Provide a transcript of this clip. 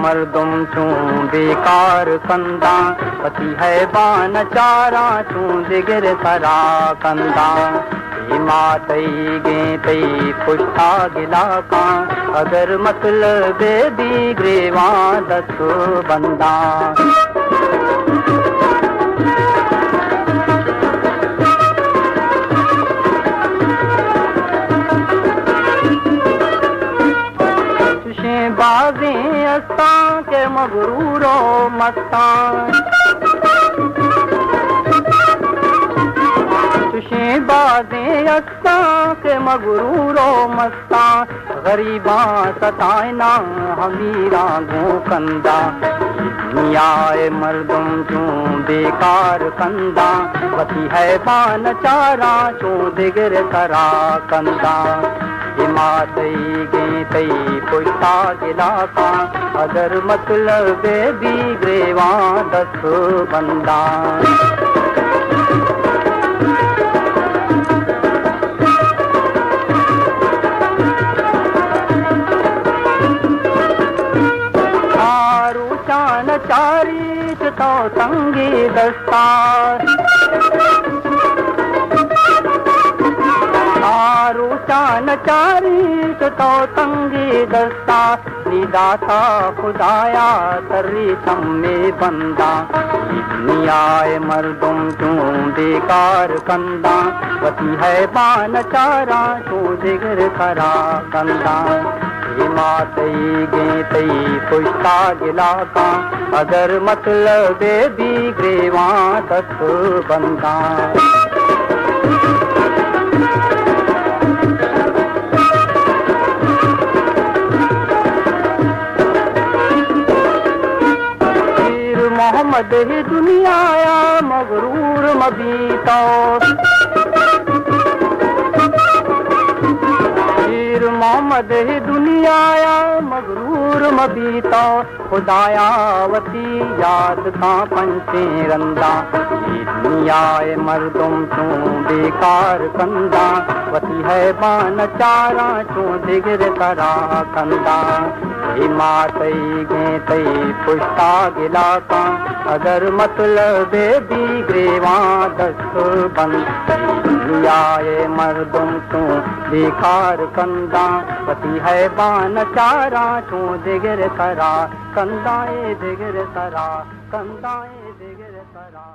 मर्दुम चूं बेकार कंदा पति है बान चारा चूं दिगर सरा कंदा मातई गे तई पुष्टा गिला का अगर मतलब दी ग्रेवा दस बंदा बाज़े असां के मगरूरो मस्तान तुशे बाज़े असां के मगरूरो मस्तान गरीबां सताइना हमीरा गो कंदा दुनियाए मर्दुम चूं बेकार कंदा वती है बान चारा चूं दिगर करा कंदा मातई गे तई पुष्टा गिला का अगर मतलब भी ग्रेवा दस बंदा आरू चान चारी तो संगी दस्ता चान चारी तो तंगी दस्ता निदाता खुदाया तरी तम्मे बंदा दुनियाए मर्दुम चूं बेकार कंदा वती है बान चारा चूं जिगर करा कंदा मातई गे तई पुष्टा गिला का अगर मतलब भी ग्रेवा दस बंदा मोहम्मद ही दुनिया आया मगरूर मबीता हीर मोहम्मद ही दुनिया आया मगरूर मबीता खुदाया वती याद का पंचे रंदा दुनियाए मर्दुम चूं बेकार कंदा वती है बान चारा चूं दिगर करा कंदा मातई गे तई पुष्टा गिला का अगर मतलब भी ग्रेवा दस बंद दुनियाए मर्दुम चूं बेकार कंदा वती है बान चारा चूं दिगर करा कंदा दिगर करा कंदा दिगर करा।